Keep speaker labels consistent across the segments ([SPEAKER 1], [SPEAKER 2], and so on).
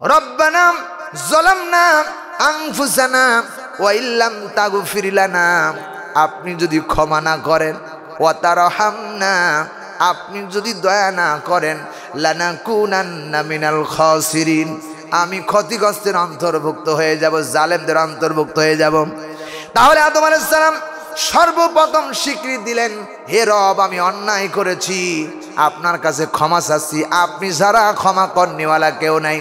[SPEAKER 1] রব্বানা যালামনা আনফুসানা ওয়া ইল্লাম তাগফির লানা, আপনি যদি ক্ষমা না করেন, ওয়া তারহামনা, আপনি যদি দয়া না করেন, লানাকুনান্না মিনাল খাসিরিন, আমি ক্ষতিগ্রস্তের অন্তর্ভুক্ত হয়ে যাব, জালেমদের অন্তর্ভুক্ত হয়ে যাব। তাহলে আদম আলাইহিস সালাম সর্বপ্রথম স্বীকৃতি দিলেন, হে রব, আমি অন্যায় করেছি, আপনার কাছে ক্ষমা চাচ্ছি, আপনি ছাড়া ক্ষমা করনেওয়ালা কেউ নাই।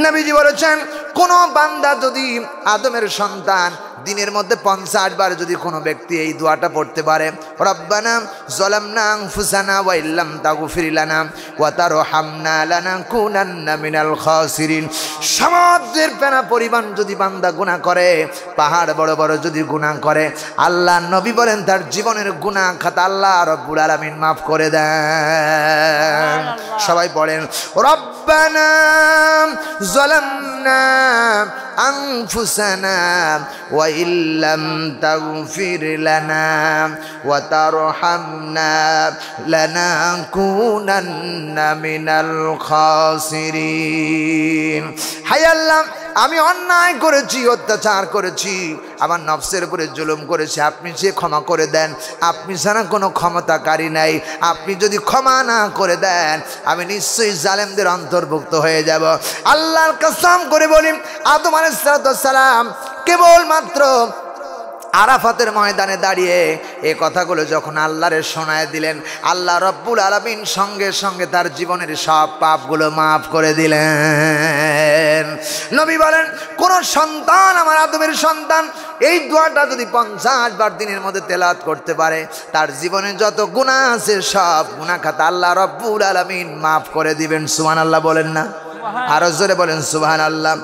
[SPEAKER 1] নবীজি বলেছেন, কোন বান্দা যদি আদমের সন্তান দিনের মধ্যে 50 বার যদি কোনো ব্যক্তি এই দোয়াটা পড়তে পারে, রব্বানা যালামনা আনফুসানা ওয়া ইল্লাম তাগফির লানা ওয়া তারহামনা লানাকুনান্না মিনাল খাসিরিন, সমুদ্রের ফেনা পরিমাণ যদি বান্দা গুনাহ করে, পাহাড় বড় বড় যদি গুনাহ করে, আল্লাহ নবী বলেন তার জীবনের গুনাহ খাতা আল্লাহ রব্বুল আলামিন মাফ করে দেন। সবাই পড়েন, রব্বানা যালামনা আনফুসানা ওয়া ইল্লাম তাগফির লানা ওয়া তারহামনা লানাকুনান্না মিনাল খাসিরিন। হায় আল্লাহ, আমি অন্যায় করেছি, অত্যাচার করেছি, আমার নফসের উপরে জুলুম করেছি, আপনি যে ক্ষমা করে দেন, আপনি ছাড়া কোনো ক্ষমতাকারী নাই, আপনি যদি ক্ষমা না করে দেন, আমি নিশ্চয়ই জালেমদের অন্তর্ভুক্ত হয়ে যাব। আল্লাহর কসম করে বলি, আদম আলাইহিস সালাম কেবলমাত্র আরাফাতের ময়দানে দাঁড়িয়ে এই কথাগুলো যখন আল্লাহরে শোনায় দিলেন, আল্লাহ রব্বুল আলামিন সঙ্গে সঙ্গে তার জীবনের সব পাপগুলো মাফ করে দিলেন। নবী বলেন, কোন সন্তান, আমার আদমের সন্তান, এই দোয়াটা যদি 50 বার দিনের মধ্যে তেলাওয়াত করতে পারে, তার জীবনে যত গুনাহ আছে সব গুনাহ খাতা আল্লাহ রব্বুল আলামিন মাফ করে দিবেন। সুবহানাল্লাহ বলেন না? আরো জোরে বলেন সুবহানাল্লাহ।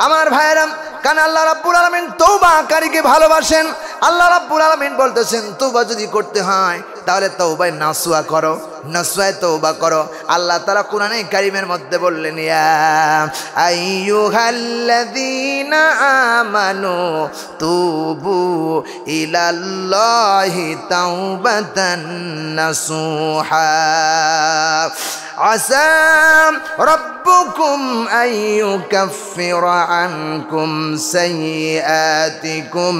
[SPEAKER 1] আমার ভাইরা, কারণ আল্লাহ রাব্বুল আলামিন তওবাকারীকে ভালোবাসেন। আল্লাহ রাব্বুল আলামিন বলতেছেন, তওবা যদি করতে হয় তাহলে তওবায় নাসুয়া করো, নাসুয়ায় তওবা করো। আল্লাহ তাআলা কোরআনে কারীমের মধ্যে বললেন, ইয়া আইয়ুহাল্লাযীনা আমানু তুবু ইলাল্লাহি তাওবাতান নাসুহা আসা রব্বুকুম আইয়ুকাফিরা আনকুম সাইয়্যাতিকুম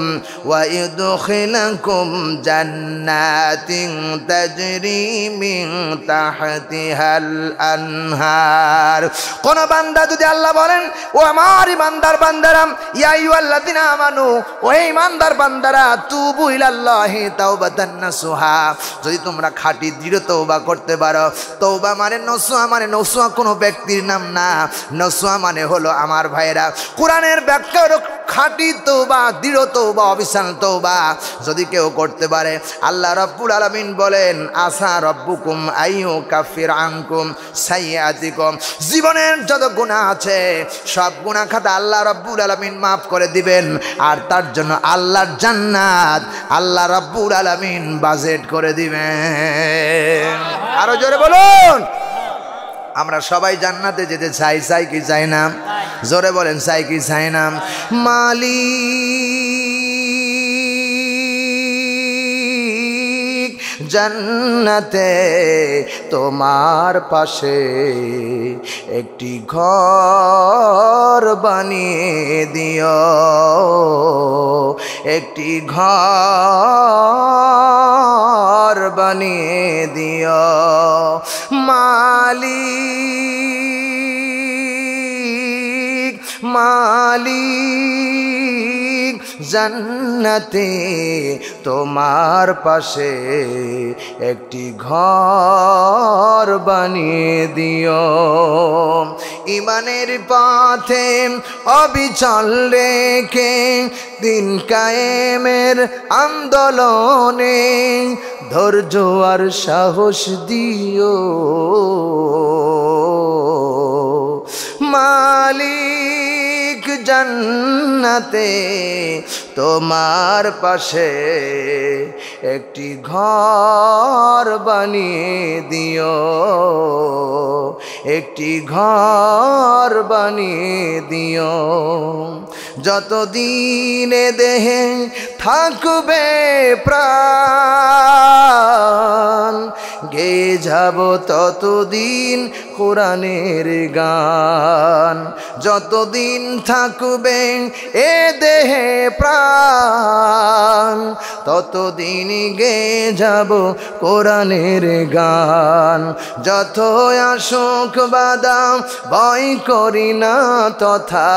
[SPEAKER 1] ওয়া ইউদখিলাকুম জান্নাতিন তাজরি মিন তাহতিহাল আনহার। কোন বান্দা যদি আল্লাহ বলেন, ও আমার ইমানদার বান্দারা, ইয়া আইয়ুহাল্লাযীনা আমানু, ও ইমানদার বান্দারা, তুবু ইলাল্লাহি তাওবাতান নাসুহা, যদি তোমরা খাঁটি দৃঢ় তওবা করতে পারো। তওবা মানে নসুয়া, মানে নসুয়া কোনো ব্যক্তির নাম না, নসুয়া মানে হলো আমার ভাইরা কোরআনের ব্যাখ্যা হলো খাঁটি তওবা, দৃঢ় তওবা, অবিচল তওবা যদি কেউ করতে পারে, আল্লাহ রাব্বুল আলামিন বলেন, আসা রব্বুকুম আইয়ুকাফির আনকুম সাইয়্যাতিকুম, জীবনের যত গুনাহ আছে সব গুনাহ খাতা আল্লাহ রাব্বুল আলামিন মাফ করে দিবেন। আর তার জন্য আল্লাহর জান্নাত আল্লাহ রাব্বুল আলামিন বাজেট করে দিবেন। আরো জোরে বলুন। আমরা সবাই জান্নাতে যেতে চাই, চাই কি চাই না? জোরে বলেন, চাই কি চাই না? মালিক জান্নাতে তোমার পাশে একটি ঘর বানিয়ে দিও, একটি ঘর বানিয়ে দিও মালিক, মালিক জান্নাতে তোমার পাশে একটি ঘর বানিয়ে দিও। ইমানের পথে অবিচল রেখে দিন কায়েমের আন্দোলনে ধৈর্য আর সাহস দিও মালিক জান্নাতে তোমার পাশে একটি ঘর বানিয়ে দিও, একটি ঘর বানিয়ে দিও। যতদিন এ দেহে থাকবে প্রাণ, গেয়ে যাব ততদিন কোরআনের গান। যতদিন থাকবে এ দেহে প্রাণ, ততদিন গেয়ে যাব কোরআনের গান। যত আসুক বাধা ভয় করি না তথা,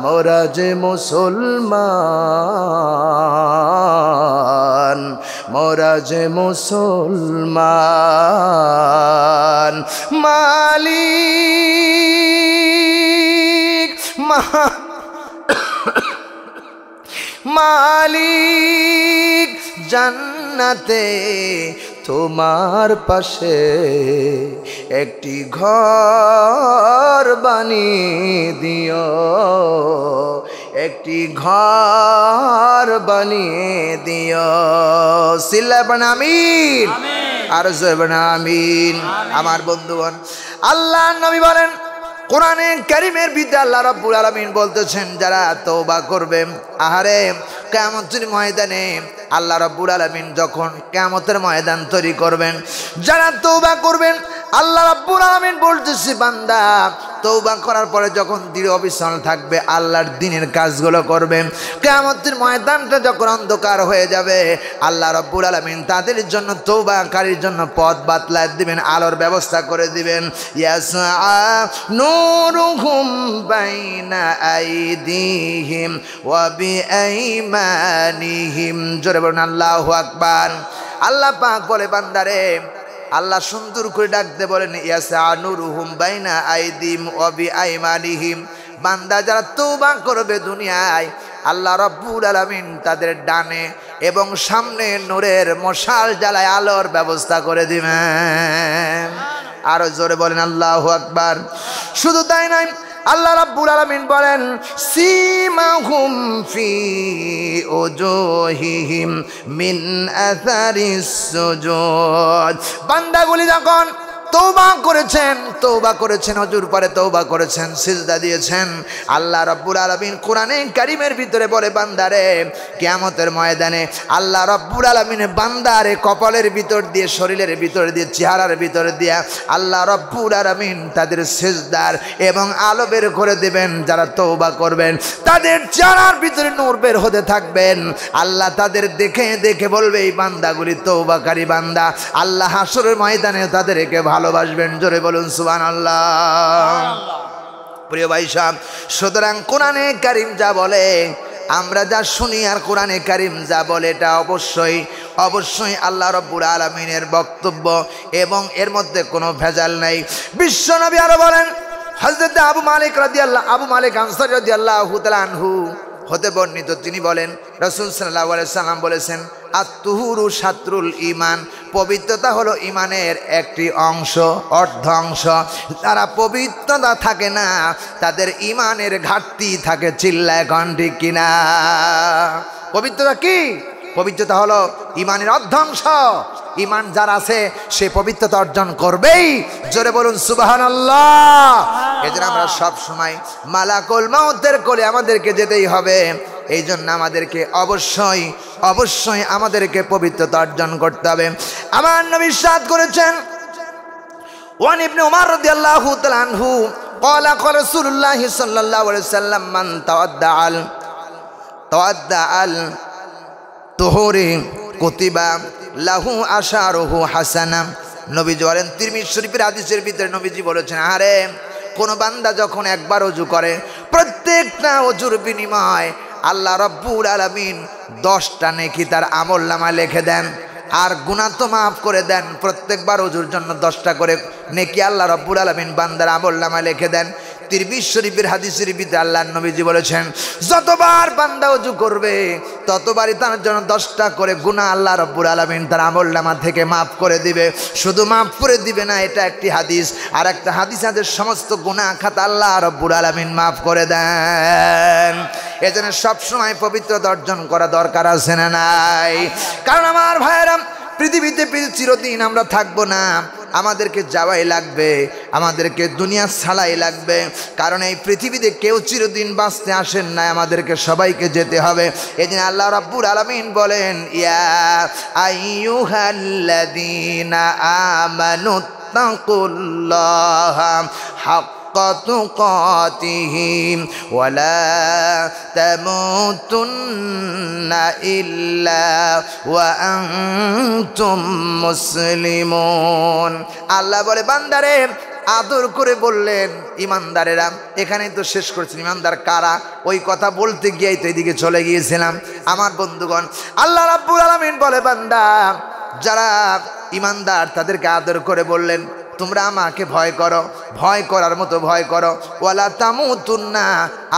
[SPEAKER 1] মোরা যে মুসলমান, মোরা যে মুসলমান। মালিক মালিক জান্নাতে তোমার পাশে একটি ঘর বানিয়ে দিও, একটি ঘর বানিয়ে দিও। সিল্লাহ বলেন আমিন, আর জোরে বলেন আমিন। আমার বন্ধুগণ, আল্লাহ নবী বলেন কোরআনে কারীমের ভিতরে আল্লাহ রাব্বুল আলামিন বলতেছেন, যারা তওবা করবে, আহারে কিয়ামতের ময়দানে আল্লাহ রাব্বুল আলামিন যখন কিয়ামতের ময়দান তৈরি করবেন, যারা তওবা করবেন আল্লাহ রাব্বুল আলামিন বলতেছে, বান্দা তওবা করার পরে যখন দৃঢ় অবিচল থাকবে, আল্লাহর দ্বীনের কাজগুলো করবে, কিয়ামতের ময়দানটা যখন অন্ধকার হয়ে যাবে, আল্লাহ রাব্বুল আলামিন তাদের জন্য তওবাকারীর জন্য পথ বাতলায় দিবেন, আলোর ব্যবস্থা করে দিবেন। ইয়াসআ নূরুহুম বাইনা আইদিহিম ওয়া বিআইমানিহিম। জোরে বলুন আল্লাহু আকবার। আল্লাহ পাক বলে, বান্দারে আল্লাহ সুন্দর করে ডাকতে বলেন, ইয়াসআ নূরুহুম বাইনা আইদিহিম ওয়া বিআইমানিহিম। বান্দা যারা তওবা করবে দুনিয়ায়, আল্লাহ রাব্বুল আলামিন তাদের ডানে এবং সামনে নূরের মশাল জ্বালায় আলোর ব্যবস্থা করে দিবেন। আরো জোরে বলেন আল্লাহু আকবার। শুধু তাই নয়, আল্লাহ রাব্বুল আলামিন বলেন, সীমাহুম ফি উজুহিহিম মিন আসারিস সুজুদ। বান্দাগুলি যখন তওবা করেছেন হুজুর পরে তওবা করেছেন, সিজদা দিয়েছেন, আল্লাহ রাব্বুল আলামিন কোরআনে কারীমের ভিতরে বলে, বান্দারে কিয়ামতের ময়দানে আল্লাহ রাব্বুল আলামিন বান্দারে কপালের ভিতর দিয়ে, শরীরের ভিতর দিয়ে, চেহারার ভিতর দিয়ে আল্লাহ রাব্বুল আলামিন তাদের সিজদার এবং আলো বের করে দেবেন। যারা তওবা করবেন তাদের চেহারার ভিতরে নূর বের হতে থাকবেন। আল্লাহ তাদের দেখে দেখে বলবে, এই বান্দাগুলি তওবাকারী বান্দা। আল্লাহ হাসরের ময়দানে তাদেরকে ভালোবাসবেন। জোরে বলুন সুবহানাল্লাহ। প্রিয় ভাই সাহেব, সুতরাং কোরআনে কারীম যা বলে, আমরা যা শুনি, আর কোরআনে কারীম যা বলে, এটা অবশ্যই অবশ্যই আল্লাহ রাব্বুল আলামিনের বক্তব্য এবং এর মধ্যে কোনো ভেজাল নাই। বিশ্বনবী আরো বলেন, হযরত আবু মালিক আনসারী রাদিয়াল্লাহু তাআলা আনহু হতে বর্ণিত, তিনি বলেন, রাসূল সাল্লাল্লাহু আলাইহি সাল্লাম বলেছেন, আত-তুহুরু শাতরুল ঈমান, পবিত্রতা হলো ঈমানের একটি অংশ, অর্ধাংশ। যারা পবিত্রতা থাকে না, তাদের ঈমানের ঘাটতি থাকে। চিল্লায় কোন ঠিক কিনা? পবিত্রতা কি? পবিত্রতা হলো ঈমানের অর্ধাংশ। ঈমান যার আছে সে পবিত্রতা অর্জন করবেই। জোরে বলুন সুবহানাল্লাহ। এজন্য আমরা সব সময় মালাকুল মাউতের কোলে আমাদেরকে যেতেই হবে। এই জন্য আমাদেরকে অবশ্যই অবশ্যই আমাদেরকে পবিত্রতা অর্জন করতে হবে। আমার নবী ইরশাদ করেছেন, ওয়ান ইবনে উমর রাদিয়াল্লাহু তাআলা আনহু قال قال رسول الله صلى الله عليه وسلم من تودع الطهور كتب له আশারুহু হাসানা। নবীজি বলেন, তিরমিজি শরীফের হাদিসের ভিতরে নবীজি বলেছেন, আরে কোন বান্দা যখন একবার ওযু করে, প্রত্যেকটা ওযুর বিনিময় আল্লাহ রাব্বুল আলামিন 10টা নেকি তার আমলনামায় লিখে দেন, আর গুনাহ তো মাফ করে দেন। প্রত্যেকবার ওযুর জন্য 10টা করে নেকি আল্লাহ রাব্বুল আলামিন বান্দার আমলনামায় লিখে দেন। তিরমিজি শরীফের হাদিসের ভিতরে আল্লাহর নবীজি বলেছেন, যতবার বান্দা ওযু করবে ততবারই তার জন্য 10টা করে গুনাহ আল্লাহ রাব্বুল আলামিন তার আমলনামা থেকে মাফ করে দিবে। শুধু মাফ করে দিবে না, এটা একটি হাদিস। আর একটা হাদিস আছে, সমস্ত গুনাহ খাতা আল্লাহ রাব্বুল আলামিন মাফ করে দেন। এজন্য সবসময় পবিত্রতা অর্জন করা দরকার আছে না নাই? কারণ আমার ভাইয়েরা, পৃথিবীতে চিরদিন আমরা থাকবো না, আমাদেরকে যাওয়াই লাগবে, আমাদেরকে দুনিয়া ছাড়াই লাগবে। কারণ এই পৃথিবীতে কেউ চিরদিন বাঁচতে আসেন না, আমাদেরকে সবাইকে যেতে হবে। এই জন্য আল্লাহ রাব্বুল আলামিন বলেন, ইয়া আইয়ুহাল্লাযীনা আমানু তাকুল্লাহা হাক্কা তুকাতিহি ওয়া লা তামুতুন্না ইল্লা ওয়া আনতুম মুসলিমুন। আল্লাহ বলে, বান্দারে আদর করে বললেন ইমানদারেরা। এখানেই তো শেষ করছেন, ইমানদার কারা ওই কথা বলতে গিয়েই তো এদিকে চলে গিয়েছিলাম। আমার বন্ধুগণ, আল্লাহ রাব্বুল আলামিন বলে, বান্দা যারা ইমানদার তাদেরকে আদর করে বললেন, তোমরা আমাকে ভয় করো, ভয় করার মতো ভয় করো। ওয়ালা তামুতুন্না,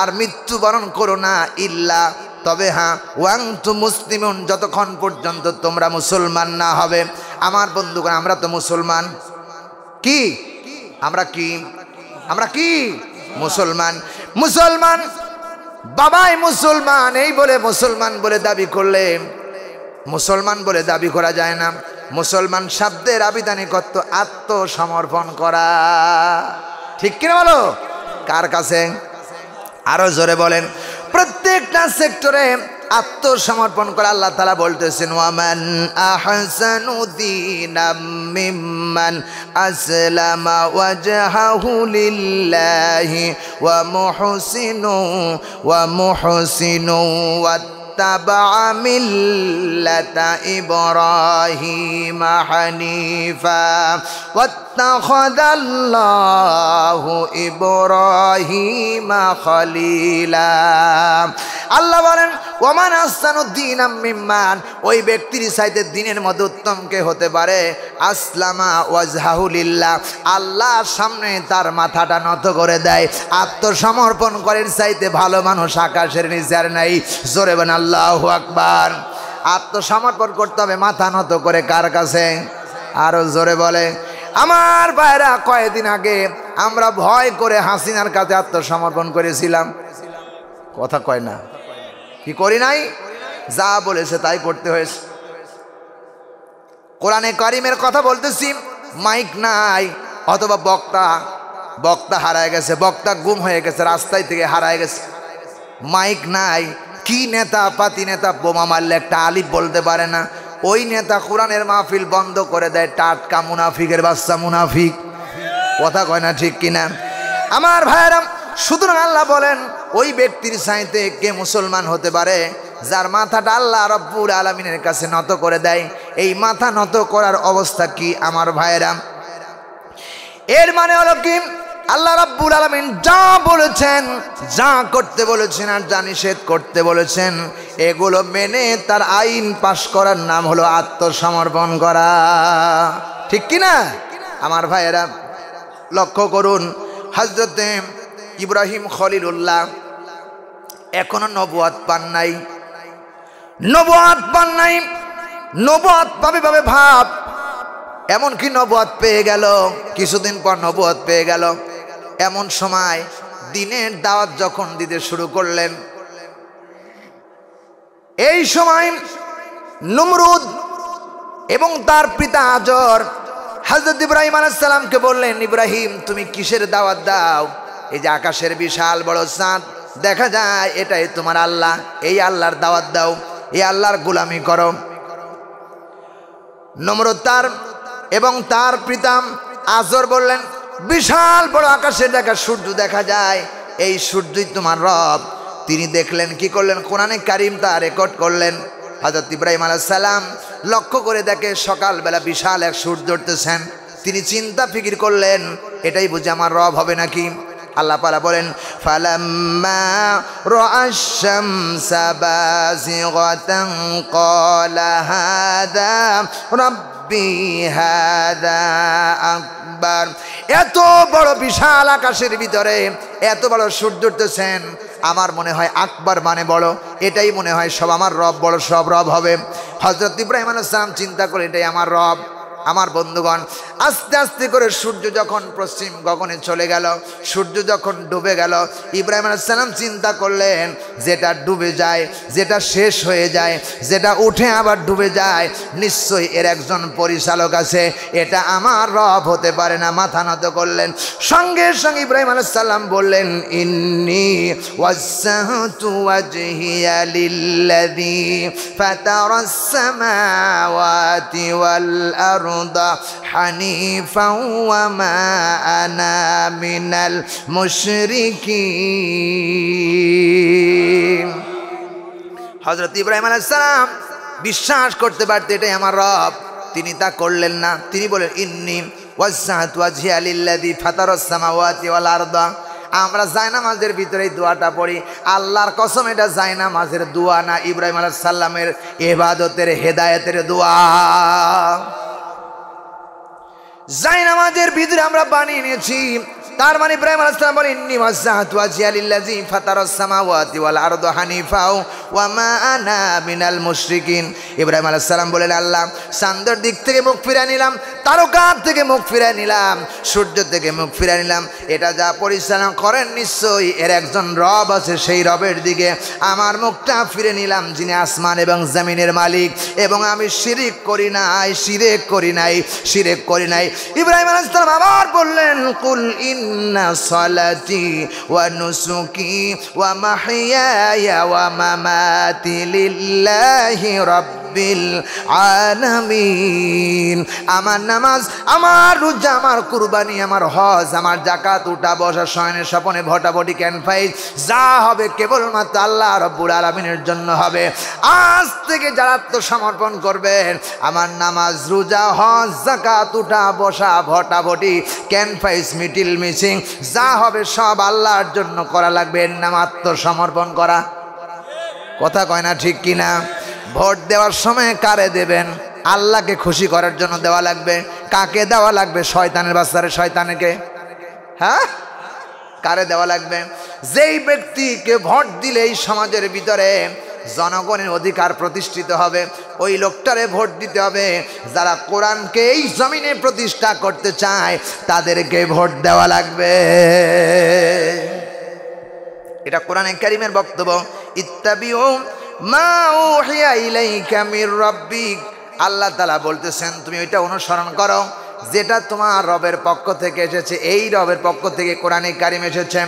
[SPEAKER 1] আর মৃত্যুবরণ করো না, ইল্লা, তবে হ্যাঁ, ওয়ানতুম মুসলিমুন, যতক্ষণ পর্যন্ত তোমরা মুসলমান না হবে। আমার বন্ধুগণ, আমরা তো মুসলমান। কি আমরা কি আমরা কি মুসলমান। মুসলমান বাবাই মুসলমান, এই বলে মুসলমান বলে দাবি করলে মুসলমান বলে দাবি করা যায় না। মুসলমান শব্দের আবিধানিক অর্থ আত্মসমর্পণ করা। ঠিক কিনা বলো? কার কাছে? আরো জোরে বলেন। প্রত্যেকটা সেক্টরে আত্মসমর্পণ করা। আল্লাহ তাআলা বলতেছেন, ওয়ামান আহসানু দীনাম মিম্মান আসলামা ওয়াজহাহু লিল্লাহি ওয়া মুহসিনু ওয়াত্তাবা মিল্লাতা ইব্রাহিমা হানিফা ওয়াত্তাখাযাল্লাহু ইব্রাহিমা খলিলা। আল্লাহ বলেন, ওমান আহসানু দীনাম মিম্মান, ওই ব্যক্তির চাইতে দিনের মধ্যে উত্তম কে হতে পারে? আসলামা ওয়াজহাহু লিল্লাহ, আল্লাহর সামনে তার মাথাটা নত করে দেয়, আত্মসমর্পণ করার চাইতে ভালো মানুষ আকাশের নিচে আর নাই। জোরে বলেন আল্লাহু আকবার। আত্মসমর্পণ করতে হবে মাথা নত করে। কার কাছে? আরো জোরে বলে। আমার ভাইরা, কয়েকদিন আগে আমরা ভয় করে হাসিনার কাছে আত্মসমর্পণ করেছিলাম। কথা কয় না? কি করি নাই? যা বলেছে তাই করতে হয়েছে। কোরআনে কারিমের কথা বলতেছি, মাইক নাই, অথবা বক্তা হারায় গেছে, বক্তা গুম হয়ে গেছে, রাস্তায় থেকে হারায় গেছে, মাইক নাই। কি নেতা পাতি নেতা বোমা মারলে একটা আলিফ বলতে পারে না, ওই নেতা কোরআনের মাহফিল বন্ধ করে দেয়। টাটকা মুনাফিকের বাচ্চা মুনাফিক। কথা কয় না? ঠিক কিনা আমার ভাইয়েরা? সুতরাং আল্লাহ বলেন, ওই ব্যক্তির চাইতে কে মুসলমান হতে পারে? যার মাথাটা আল্লাহ রাব্বুল আলামিনের কাছে নত করে দেয়। এই মাথা নত করার অবস্থা কি আমার ভাইয়েরা? এর মানে হলো কি, আল্লাহ রাব্বুল আলামিন যা বলেছেন, যা করতে বলেছেন আর যা নিষেধ করতে বলেছেন, এগুলো মেনে তার আইন পাশ করার নাম হলো আত্মসমর্পণ করা। ঠিক কিনা আমার ভাইয়েরা? লক্ষ্য করুন, হযরতে ইব্রাহিম খলিলুল্লাহ এখনো নবুয়ত পান নাই। নবুয়ত পান নাই, নবুয়ত পাবে পাবে ভাব। এমনকি নবুয়ত পেয়ে গেল, কিছুদিন পর নবুয়ত পেয়ে গেল। এমন সময় দিনের দাওয়াত যখন দিতে শুরু করলেন, এই সময় নমরুদ এবং তার পিতা আজর হযরত ইব্রাহিম আলাইহিস সালামকে বললেন, ইব্রাহিম তুমি কিসের দাওয়াত দাও? এই যে আকাশের বিশাল বড় চাঁদ দেখা যায়, এটাই তোমার আল্লাহ, এই আল্লাহর দাওয়াত দাও, এই আল্লাহর গোলামি করো। নমরুদ এবং তার পিতা আজর বললেন, বিশাল বড় আকাশে দেখা সূর্য দেখা যায়, এই সূর্যই তোমার রব। তিনি দেখলেন, কি করলেন? কোরআনে কারিম তা রেকর্ড করলেন। হযরত ইব্রাহিম আলাইহিস সালাম লক্ষ্য করে দেখে সকালবেলা বিশাল এক সূর্য উঠতেছেন। তিনি চিন্তা ফিকির করলেন, এটাই বুঝি আমার রব হবে নাকি? আল্লাহ পালা বলেন, ফালাম্মা রাআশ শামসা বাযিগাতান ক্বালা হাযা রাব্বি হাযা আকবার। এত বড় বিশাল আকাশের ভিতরে এত বড় সূর্য উঠতেছেন, আমার মনে হয় আকবার মানে বড়, এটাই মনে হয় সব আমার রব, বড় সব রব হবে। হযরত ইব্রাহিম আলাইহিস সালাম চিন্তা করে, এটাই আমার রব। আমার বন্ধুগণ, আস্তে আস্তে করে সূর্য যখন পশ্চিম গগনে চলে গেল, সূর্য যখন ডুবে গেল, ইব্রাহিম আলাইহিস সালাম চিন্তা করলেন, যেটা ডুবে যায়, যেটা শেষ হয়ে যায়, যেটা উঠে আবার ডুবে যায়, নিশ্চয়ই এর একজন পরিচালক আছে, এটা আমার রব হতে পারে না। মাথা নত করলেন। সঙ্গে সঙ্গে ইব্রাহিম আলাইহিস সালাম বললেন, ইন্নী ওয়াজ্জাহতু ওয়াজহিয়া লিল্লাযী ফাতারাস সামাওয়াতি ওয়াল আরদা হানিফাও ওয়া মা আনা মিনাল মুশরিকিন। হযরত ইব্রাহিম আলাইহিস সালাম বিশ্বাস করতে পারতেন এটাই আমার রব, তিনি তা করলেন না। তিনি বলেন, ইন্নী ওয়াজ্জাহতু ওয়াজহিয়া লিল্লাযী ফাতারাস সামাওয়াতি ওয়াল আরদা। আমরা জায়নামাজের ভিতরে এই দোয়াটা পড়ি, আল্লাহর কসম এটা জায়নামাজের দোয়া না, ইব্রাহিম আলাইহিস সালামের ইবাদতের হেদায়েতের দোয়া। জায়নামাজের ভিতরে আমরা বানিয়ে নিয়েছি, তার মানে ইব্রাহিম আলাইহিস সালাম বলেন, ইন্নী ওয়াজ্জাহতু ওয়াজহিয়া লিল্লাযী ফাতারাস সামাওয়াতি ওয়াল আরদা হানিফাও ওয়া মা আনা মিনাল মুশরিকিন। ইব্রাহিম আলাইহিস সালাম বলেন, আল্লাহ চাঁদের দিক থেকে মুখ ফিরিয়ে নিলাম, তারকার থেকে মুখ ফিরিয়ে নিলাম, সূর্য থেকে মুখ ফিরিয়ে নিলাম, এটা যা পরিচালনা করেন নিশ্চয়ই এর একজন রব আছে, সেই রবের দিকে আমার মুখটা ফিরে নিলাম, যিনি আসমান এবং জমিনের মালিক, এবং আমি শিরিক করি নাই, শিরক করি নাই, শিরক করি নাই। ইব্রাহিম আলাইহিস সালাম আবার বললেন, কুল ইন্না সালাতি ওয়া নুসুকি ওয়া মাহইয়ায়া ওয়া মামাতি লিল্লাহি রাব্বিল আলামিন। আমার নামাজ, আমার রোজা, আমার কুরবানি, আমার হজ, আমার যাকাত, উঠা বসা, শয়নে স্বপনে, ভটাভটি, ক্যানফাইজ, যা হবে কেবলমাত্র আল্লাহ রব্বুল আলামিনের জন্য হবে। আজ থেকে যারা আত্মসমর্পণ করবেন, আমার নামাজ, রোজা, হজ, যাকাত, উঠা বসা, ভটাভটি, ক্যানফাইজ, মিটিল মিছিং, যা হবে সব আল্লাহর জন্য করা লাগবে। এর নাম আত্মসমর্পণ করা। কথা কয় না ঠিক কিনা? ভোট দেওয়ার সময় কারে দেবেন? আল্লাহকে খুশি করার জন্য দেওয়া লাগবে। কাকে দেওয়া লাগবে? শয়তানের বাচ্চারে, শয়তানকে। হ্যাঁ, কারে দেওয়া লাগবে? যেই ব্যক্তিকে ভোট দিলে এই সমাজের ভিতরে জনগণের অধিকার প্রতিষ্ঠিত হবে, ওই লোকটারে ভোট দিতে হবে। যারা কোরআনকে এই জমিনে প্রতিষ্ঠা করতে চায় তাদেরকে ভোট দেওয়া লাগবে। এটা কোরআনে কারীমের বক্তব্য। ইত্তাবিউ মা উহিয়া ইলাইকা মির রাব্বিক। আল্লাহ তাআলা বলতেছেন, তুমি ওইটা অনুসরণ করো যেটা তোমার রবের পক্ষ থেকে এসেছে। এই রবের পক্ষ থেকে কোরআনে কারীম এসেছে।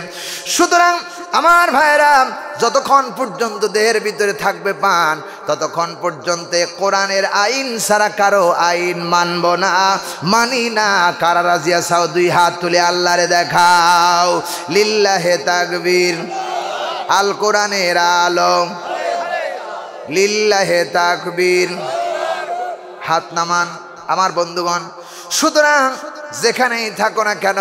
[SPEAKER 1] সুতরাং আমার ভাইরা, যতক্ষণ পর্যন্ত দেহের ভিতরে থাকবে প্রাণ, ততক্ষণ পর্যন্ত কোরআনের আইন ছাড়া কারো আইন মানব না, মানি না। কারা রাজি আছো? দুই হাত তুলে আল্লাহরে দেখাও। লিল্লাহে তাকবীর। আল কোরআনের আলো। লিল্লাহে তাকবীর। হাত নামান আমার বন্ধুগণ। সুতরাং যেখানেই থাকো না কেন,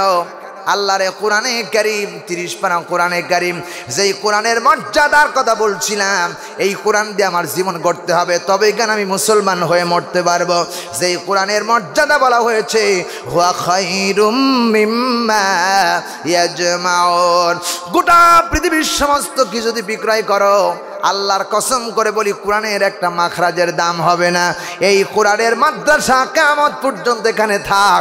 [SPEAKER 1] আল্লাহর কোরআনে কারীম, 30 পারা কোরআনে কারীম, যেই কোরআনের মর্যাদার কথা বলছিলাম, এই কোরআন দিয়ে আমার জীবন গড়তে হবে, তবেই কেন আমি মুসলমান হয়ে মরতে পারবো। যেই কোরআনের মর্যাদা বলা হয়েছে, হুয়া খায়রুম মিম্মা ইয়াজমাউন। গোটা পৃথিবীর সমস্ত কিছু যদি বিক্রয় করো, আল্লাহর কসম করে বলি, কোরআনের একটা মাখরাজের দাম হবে না। এই কোরআনের মাদ্রাসা কিয়ামত পর্যন্ত এখানে থাক।